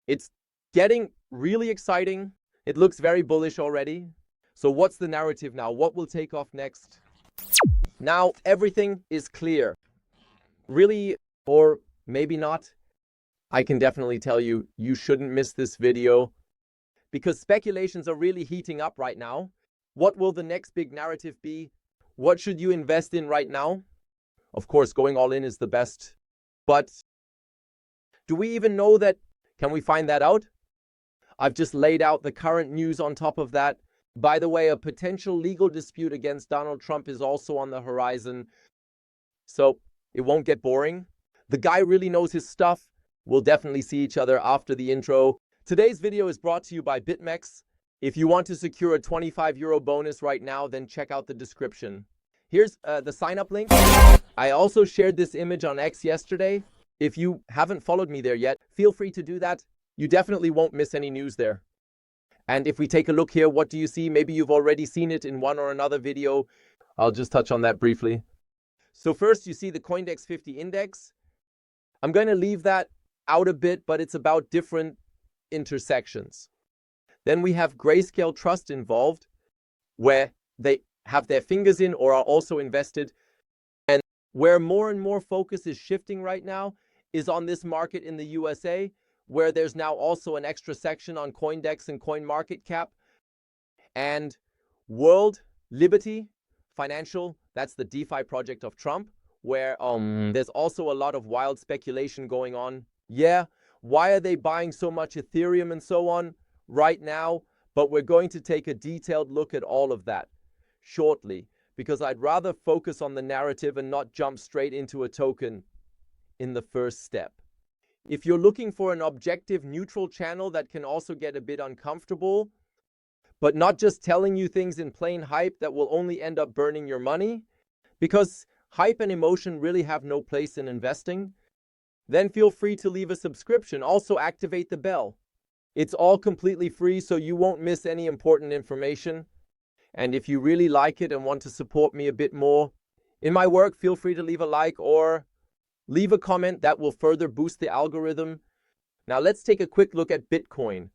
It's getting really exciting. It looks very bullish already. So what's the narrative now? What will take off next? Now everything is clear. Really, or maybe not. I can definitely tell you, you shouldn't miss this video because speculations are really heating up right now. What will the next big narrative be? What should you invest in right now? Of course, going all in is the best. But do we even know that? Can we find that out? I've just laid out the current news on top of that. By the way, a potential legal dispute against Donald Trump is also on the horizon. So it won't get boring. The guy really knows his stuff. We'll definitely see each other after the intro. Today's video is brought to you by BingX. If you want to secure a €25 bonus right now, then check out the description. Here's the sign-up link. I also shared this image on X yesterday. If you haven't followed me there yet, feel free to do that. You definitely won't miss any news there. And if we take a look here, what do you see? Maybe you've already seen it in one or another video. I'll just touch on that briefly. So first, you see the Coindex 50 index. I'm going to leave that out a bit, but it's about different intersections. Then we have Grayscale Trust involved, where they have their fingers in or are also invested. And where more and more focus is shifting right now is on this market in the USA, where there's now also an extra section on Coindex and CoinMarketCap. And World Liberty Financial, that's the DeFi project of Trump, where there's also a lot of wild speculation going on. Yeah, why are they buying so much Ethereum and so on right now? But we're going to take a detailed look at all of that shortly, because I'd rather focus on the narrative and not jump straight into a token in the first step. If you're looking for an objective, neutral channel that can also get a bit uncomfortable, but not just telling you things in plain hype that will only end up burning your money, because hype and emotion really have no place in investing, then feel free to leave a subscription. Also activate the bell. It's all completely free, so you won't miss any important information. And if you really like it and want to support me a bit more in my work, feel free to leave a like or leave a comment. That will further boost the algorithm. Now let's take a quick look at Bitcoin.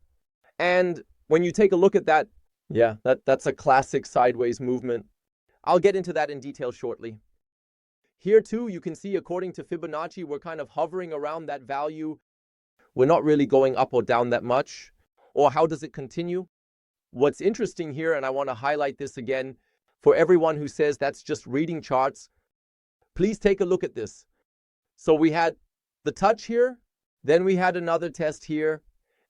And when you take a look at that, yeah, that's a classic sideways movement. I'll get into that in detail shortly. Here too, you can see according to Fibonacci, we're kind of hovering around that value. We're not really going up or down that much. Or how does it continue? What's interesting here, and I want to highlight this again, for everyone who says that's just reading charts, please take a look at this. So we had the touch here, then we had another test here,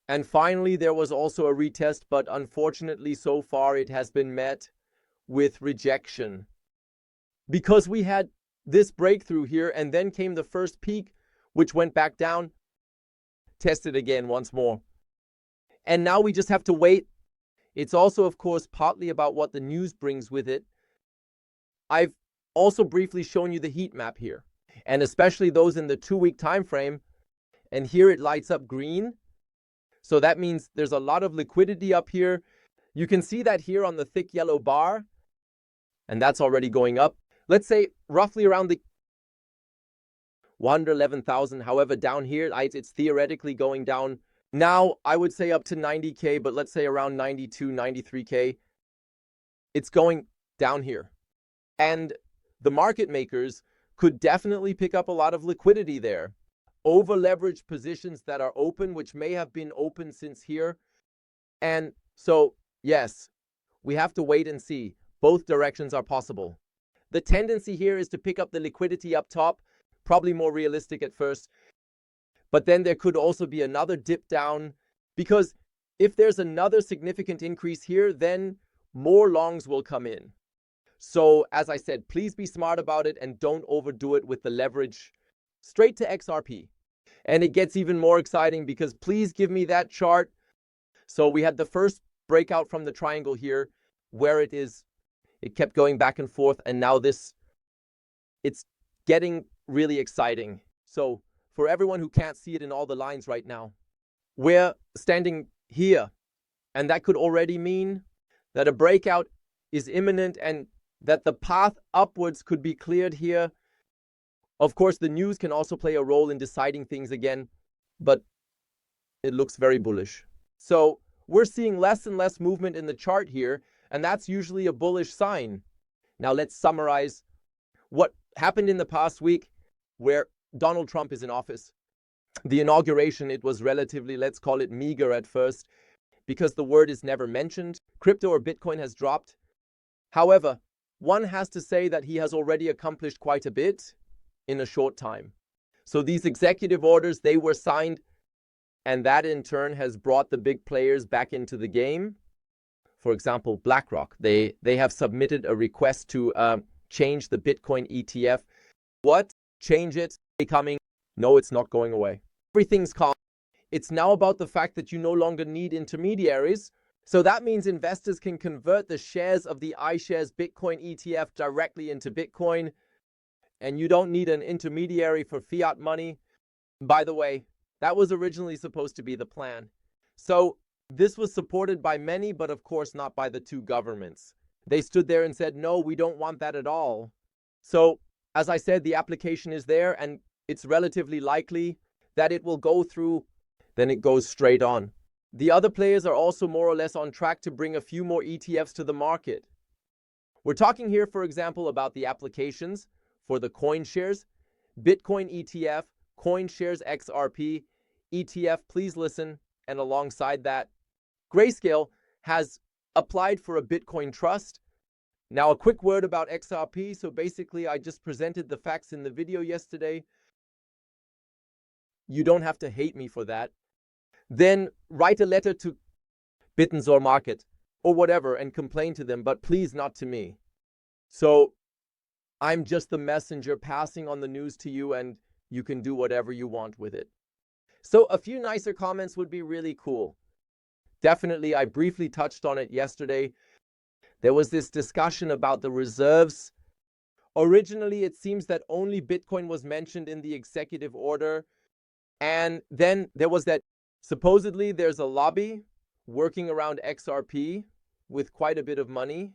and finally there was also a retest, but unfortunately so far it has been met with rejection. Because we had this breakthrough here, and then came the first peak, which went back down, tested again once more. And now we just have to wait. It's also, of course, partly about what the news brings with it. I've also briefly shown you the heat map here, and especially those in the 2-week time frame. And here it lights up green. So that means there's a lot of liquidity up here. You can see that here on the thick yellow bar, and that's already going up. Let's say roughly around the 111,000. However, down here, it's theoretically going down. Now, I would say up to 90K, but let's say around 92, 93K. It's going down here. And the market makers could definitely pick up a lot of liquidity there. Over-leveraged positions that are open, which may have been open since here. And so, yes, we have to wait and see. Both directions are possible. The tendency here is to pick up the liquidity up top, probably more realistic at first. But then there could also be another dip down, because if there's another significant increase here, then more longs will come in. So as I said, please be smart about it and don't overdo it with the leverage straight to XRP. And it gets even more exciting because please give me that chart. So we had the first breakout from the triangle here where it kept going back and forth, and now it's getting really exciting. So for everyone who can't see it in all the lines right now, we're standing here, and that could already mean that a breakout is imminent and that the path upwards could be cleared here. Of course, the news can also play a role in deciding things again, but it looks very bullish. So we're seeing less and less movement in the chart here, and that's usually a bullish sign. Now let's summarize what happened in the past week where Donald Trump is in office. The inauguration, it was relatively, let's call it meager at first, because the word is never mentioned. Crypto or Bitcoin has dropped. However, one has to say that he has already accomplished quite a bit in a short time. So these executive orders, they were signed, and that in turn has brought the big players back into the game. For example, Blackrock, they have submitted a request to change the Bitcoin ETF. What? Change it? Becoming? No, it's not going away. Everything's calm. It's now about the fact that you no longer need intermediaries. So that means investors can convert the shares of the iShares Bitcoin ETF directly into Bitcoin, and you don't need an intermediary for fiat money. By the way, that was originally supposed to be the plan. So this was supported by many, but of course not by the two governments. They stood there and said, no, we don't want that at all. So as I said, the application is there, and it's relatively likely that it will go through. Then it goes straight on. The other players are also more or less on track to bring a few more ETFs to the market. We're talking here, for example, about the applications for the CoinShares, Bitcoin ETF, CoinShares XRP, ETF, please listen, and alongside that, Grayscale has applied for a Bitcoin trust. Now, a quick word about XRP. So basically, I just presented the facts in the video yesterday. You don't have to hate me for that. Then write a letter to Bitcoin or Market or whatever and complain to them, but please not to me. So I'm just the messenger passing on the news to you, and you can do whatever you want with it. So a few nicer comments would be really cool. Definitely, I briefly touched on it yesterday. There was this discussion about the reserves. Originally, it seems that only Bitcoin was mentioned in the executive order. And then there was that supposedly there's a lobby working around XRP with quite a bit of money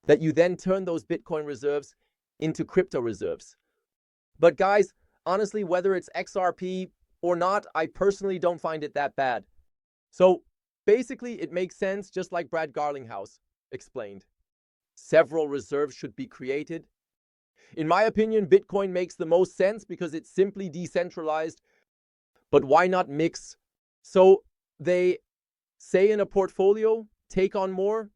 that you then turn those Bitcoin reserves into crypto reserves. But guys, honestly, whether it's XRP or not, I personally don't find it that bad. So basically, it makes sense, just like Brad Garlinghouse explained. Several reserves should be created. In my opinion, Bitcoin makes the most sense because it's simply decentralized. But why not mix? So they say in a portfolio, take on more,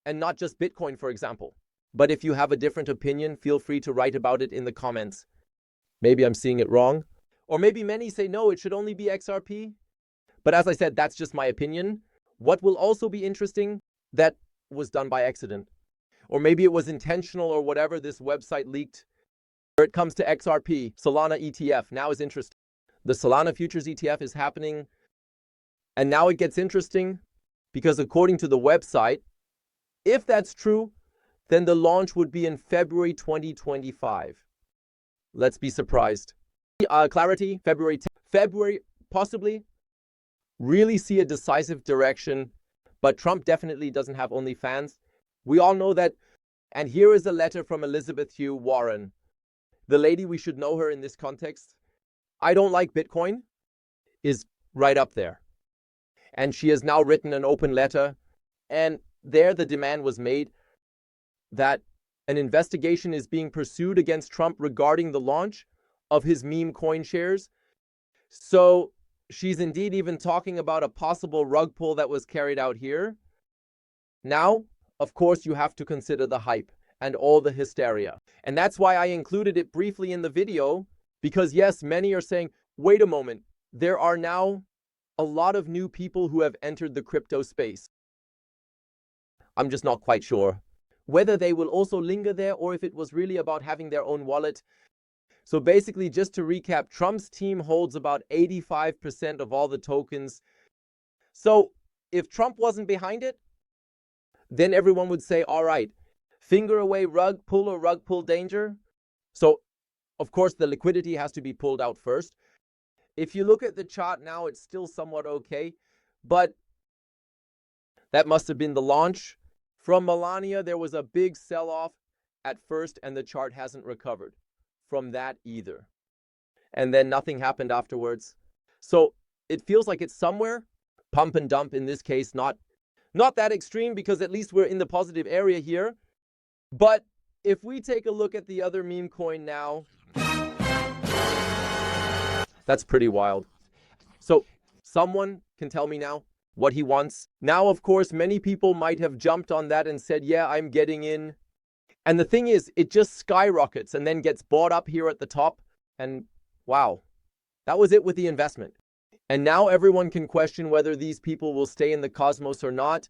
and not just Bitcoin, for example. But if you have a different opinion, feel free to write about it in the comments. Maybe I'm seeing it wrong. Or maybe many say, no, it should only be XRP. But as I said, that's just my opinion. What will also be interesting, that was done by accident. Or maybe it was intentional or whatever, this website leaked. Where it comes to XRP, Solana ETF, now is interesting. The Solana Futures ETF is happening. And now it gets interesting because according to the website, if that's true, then the launch would be in February 2025. Let's be surprised. Clarity, February, possibly. Really see a decisive direction. But Trump definitely doesn't have only fans. We all know that. And here is a letter from Elizabeth Hugh Warren. The lady, we should know her in this context. I don't like Bitcoin is right up there. And she has now written an open letter. And there the demand was made that an investigation is being pursued against Trump regarding the launch of his Memecoin shares. So she's indeed even talking about a possible rug pull that was carried out here. Now, of course, you have to consider the hype and all the hysteria. And that's why I included it briefly in the video, because yes, many are saying, wait a moment, there are now a lot of new people who have entered the crypto space. I'm just not quite sure whether they will also linger there or if it was really about having their own wallet. So basically, just to recap, Trump's team holds about 85% of all the tokens. So if Trump wasn't behind it, then everyone would say, all right, finger away rug pull or rug pull danger. So of course, the liquidity has to be pulled out first. If you look at the chart now, it's still somewhat okay, but that must have been the launch. From MELania, there was a big sell-off at first, and the chart hasn't recovered from that either. And then nothing happened afterwards. So it feels like it's somewhere. Pump and dump in this case, not that extreme because at least we're in the positive area here. But if we take a look at the other meme coin now, that's pretty wild. So someone can tell me now what he wants. Now, of course, many people might have jumped on that and said, yeah, I'm getting in. And the thing is, it just skyrockets and then gets bought up here at the top. And wow, that was it with the investment. And now everyone can question whether these people will stay in the cosmos or not.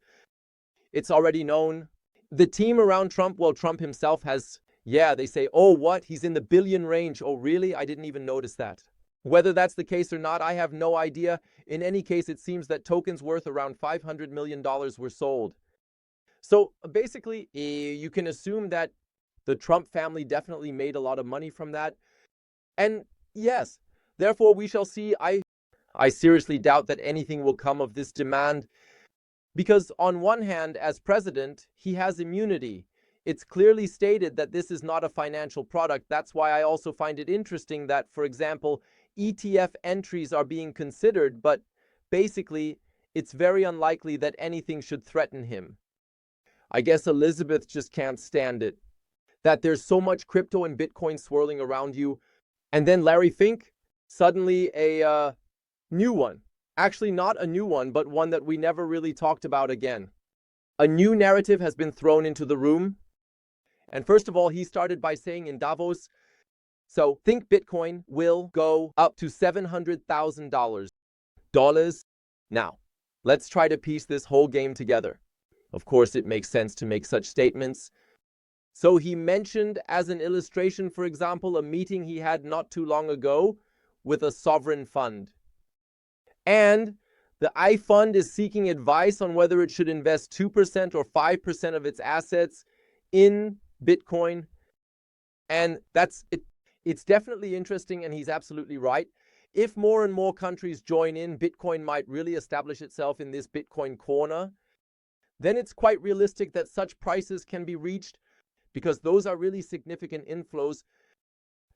It's already known. The team around Trump, well, Trump himself has, yeah, they say, oh, what? He's in the billion range. Oh, really? I didn't even notice that. Whether that's the case or not, I have no idea. In any case, it seems that tokens worth around $500 million were sold. So basically, you can assume that the Trump family definitely made a lot of money from that. And yes, therefore we shall see. I seriously doubt that anything will come of this demand because on one hand, as president, he has immunity. It's clearly stated that this is not a financial product. That's why I also find it interesting that, for example, ETF entries are being considered, but basically, it's very unlikely that anything should threaten him. I guess Elizabeth just can't stand it. That there's so much crypto and Bitcoin swirling around you. And then Larry Fink, suddenly a new one. Actually, not a new one, but one that we never really talked about again. A new narrative has been thrown into the room. And first of all, he started by saying in Davos, so think Bitcoin will go up to $700,000. Now, let's try to piece this whole game together. Of course, it makes sense to make such statements. So he mentioned as an illustration, for example, a meeting he had not too long ago with a sovereign fund. And the I fund is seeking advice on whether it should invest 2% or 5% of its assets in Bitcoin. And that's it. It's definitely interesting, and he's absolutely right. If more and more countries join in, Bitcoin might really establish itself in this Bitcoin corner. Then it's quite realistic that such prices can be reached because those are really significant inflows.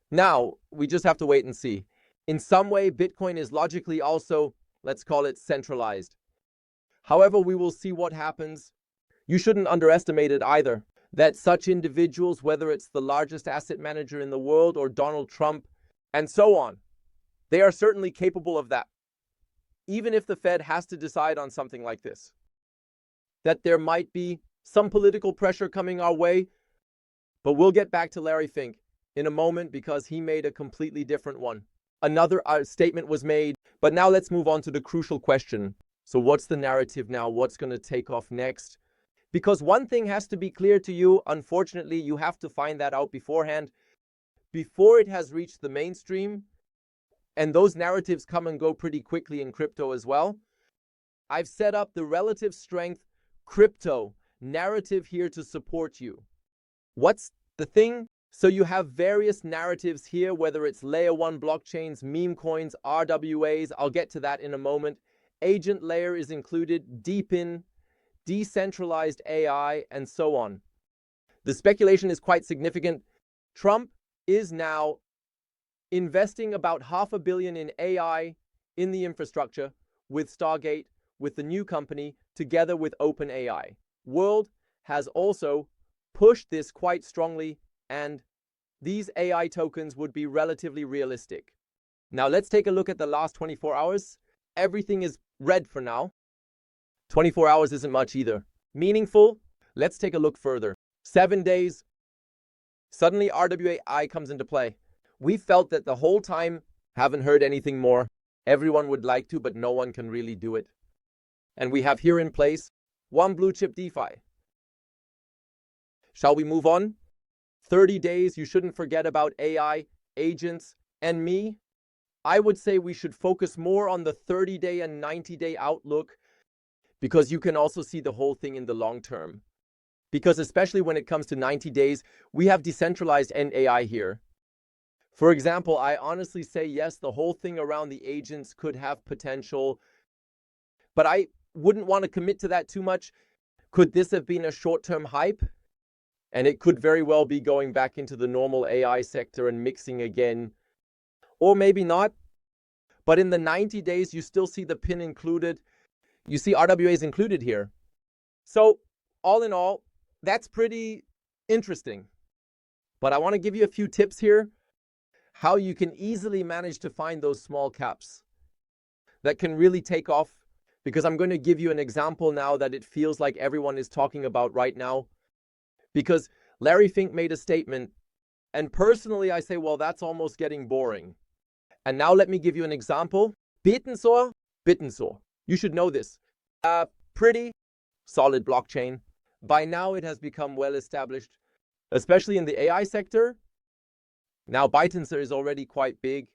Now, we just have to wait and see. In some way, Bitcoin is logically also, let's call it, centralized. However, we will see what happens. You shouldn't underestimate it either, that such individuals, whether it's the largest asset manager in the world or Donald Trump, and so on, they are certainly capable of that. Even if the Fed has to decide on something like this. That there might be some political pressure coming our way, but we'll get back to Larry Fink in a moment because he made a completely different one. Another statement was made, but now let's move on to the crucial question. So what's the narrative now? What's going to take off next? Because one thing has to be clear to you. Unfortunately, you have to find that out beforehand, before it has reached the mainstream. And those narratives come and go pretty quickly in crypto as well. I've set up the relative strength crypto narrative here to support you. What's the thing? So you have various narratives here, whether it's layer 1 blockchains, meme coins, RWAs. I'll get to that in a moment. Agent layer is included, deep in, decentralized AI, and so on. The speculation is quite significant. Trump is now investing about $500 million in AI in the infrastructure with Stargate, with the new company, together with Open AI. World has also pushed this quite strongly, and these AI tokens would be relatively realistic. Now let's take a look at the last 24 hours. Everything is red for now. 24 hours isn't much either. Meaningful? Let's take a look further. 7 days. Suddenly RWAI comes into play. We felt that the whole time, haven't heard anything more. Everyone would like to, but no one can really do it. And we have here in place one blue chip DeFi. Shall we move on? 30 days, you shouldn't forget about AI, agents, and me. I would say we should focus more on the 30-day and 90-day outlook because you can also see the whole thing in the long term. Because especially when it comes to 90 days, we have decentralized and AI here. For example, I honestly say yes, the whole thing around the agents could have potential, but I wouldn't want to commit to that too much. Could this have been a short-term hype? And it could very well be going back into the normal AI sector and mixing again. Or maybe not. But in the 90 days, you still see the pin included. You see RWAs included here. So all in all, that's pretty interesting. But I want to give you a few tips here, how you can easily manage to find those small caps that can really take off, because I'm going to give you an example now that it feels like everyone is talking about right now. Because Larry Fink made a statement, and personally I say, well, that's almost getting boring. And now let me give you an example. Bitcoin, you should know this. Pretty solid blockchain. By now it has become well established, especially in the AI sector. Now ByteDance is already quite big.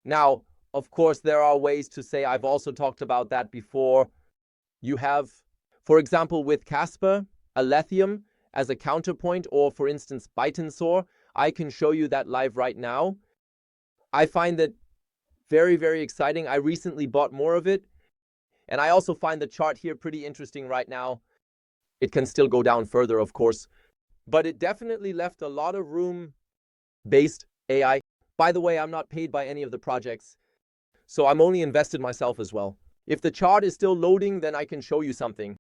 Now, of course, there are ways to say, I've also talked about that before. You have, for example, with Casper, Allethium as a counterpoint, or for instance, ByteDance. I can show you that live right now. I find that very, very exciting. I recently bought more of it. And I also find the chart here pretty interesting right now. It can still go down further, of course. But it definitely left a lot of room based AI. By the way, I'm not paid by any of the projects, so I'm only invested myself as well. If the chart is still loading, then I can show you something.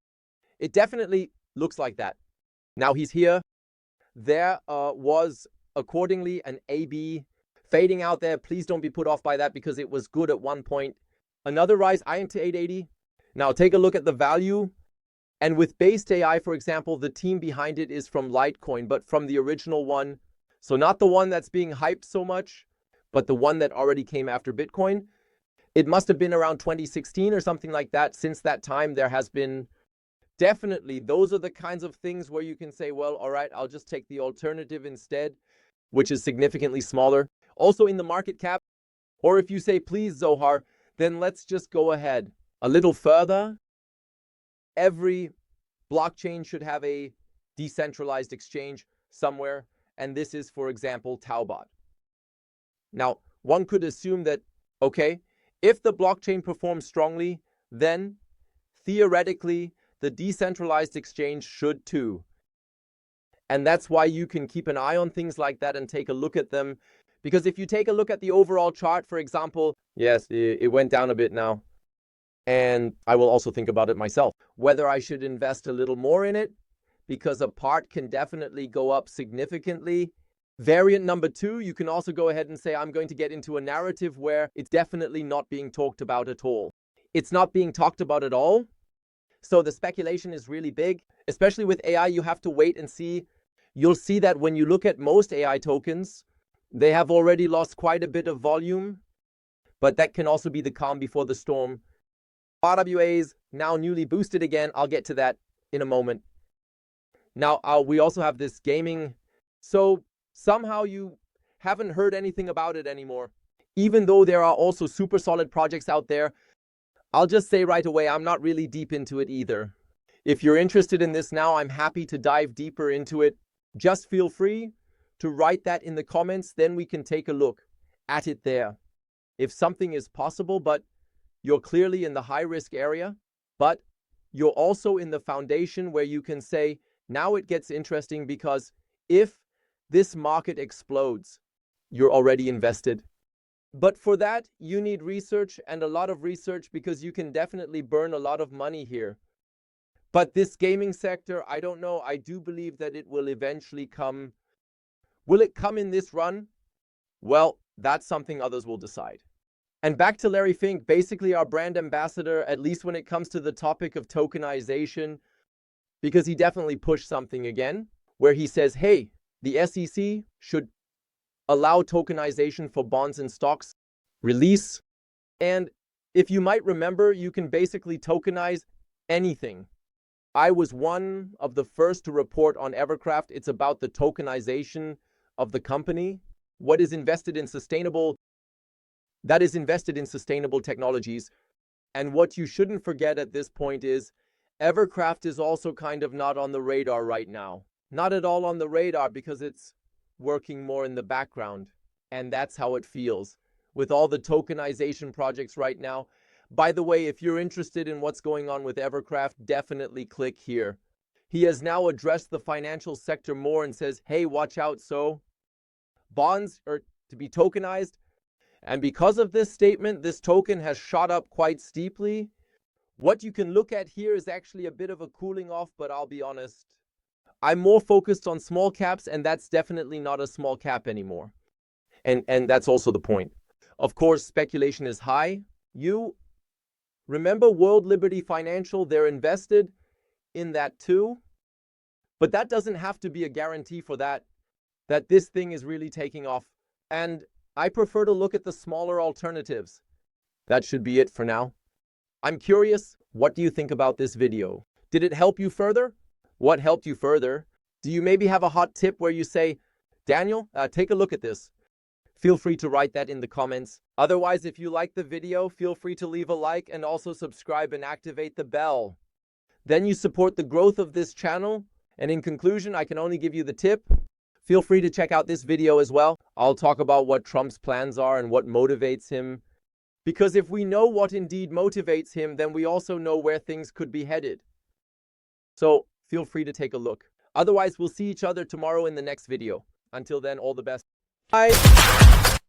It definitely looks like that. Now he's here. There was accordingly an AB fading out there. Please don't be put off by that because it was good at one point. Another rise, INT 880. Now take a look at the value. And with based AI, for example, the team behind it is from Litecoin, but from the original one. So not the one that's being hyped so much, but the one that already came after Bitcoin. It must have been around 2016 or something like that. Since that time, there has been definitely, those are the kinds of things where you can say, well, all right, I'll just take the alternative instead, which is significantly smaller. Also in the market cap, or if you say, please, Zohar, then let's just go ahead a little further. Every blockchain should have a decentralized exchange somewhere. And this is, for example, Taobot. Now, one could assume that, okay, if the blockchain performs strongly, then theoretically, the decentralized exchange should too. And that's why you can keep an eye on things like that and take a look at them. Because if you take a look at the overall chart, for example, yes, it went down a bit now. And I will also think about it myself, whether I should invest a little more in it, because a part can definitely go up significantly. Variant number 2, you can also go ahead and say, I'm going to get into a narrative where it's definitely not being talked about at all. It's not being talked about at all. So the speculation is really big, especially with AI. You have to wait and see. You'll see that when you look at most AI tokens, they have already lost quite a bit of volume, but that can also be the calm before the storm. RWAs now newly boosted again. I'll get to that in a moment. Now, we also have this gaming. So somehow you haven't heard anything about it anymore, even though there are also super solid projects out there. I'll just say right away, I'm not really deep into it either. If you're interested in this now, I'm happy to dive deeper into it. Just feel free to write that in the comments, then we can take a look at it there. If something is possible, but you're clearly in the high risk area, but you're also in the foundation where you can say, now it gets interesting, because if this market explodes, you're already invested. But for that, you need research, and a lot of research, because you can definitely burn a lot of money here. But this gaming sector, I don't know. I do believe that it will eventually come. Will it come in this run? Well, that's something others will decide. And back to Larry Fink, basically our brand ambassador, at least when it comes to the topic of tokenization, because he definitely pushed something again, where he says, hey, the SEC should allow tokenization for bonds and stocks, release. And if you might remember, you can basically tokenize anything. I was one of the first to report on Evercraft. It's about the tokenization of the company. What is invested in sustainable, that is invested in sustainable technologies. And what you shouldn't forget at this point is Evercraft is also kind of not on the radar right now. Not at all on the radar, because it's working more in the background. And that's how it feels with all the tokenization projects right now. By the way, if you're interested in what's going on with Evercraft, definitely click here. He has now addressed the financial sector more and says, hey, watch out. So bonds are to be tokenized. And because of this statement, this token has shot up quite steeply. What you can look at here is actually a bit of a cooling off, but I'll be honest, I'm more focused on small caps, and that's definitely not a small cap anymore. And that's also the point. Of course, speculation is high. You remember World Liberty Financial, they're invested in that too. But that doesn't have to be a guarantee for that this thing is really taking off. And I prefer to look at the smaller alternatives. That should be it for now. I'm curious, what do you think about this video? Did it help you further? What helped you further? Do you maybe have a hot tip where you say, Daniel, take a look at this? Feel free to write that in the comments. Otherwise, if you like the video, feel free to leave a like and also subscribe and activate the bell. Then you support the growth of this channel. And in conclusion, I can only give you the tip. Feel free to check out this video as well. I'll talk about what Trump's plans are and what motivates him. Because if we know what indeed motivates him, then we also know where things could be headed. So feel free to take a look. Otherwise, we'll see each other tomorrow in the next video. Until then, all the best. Bye.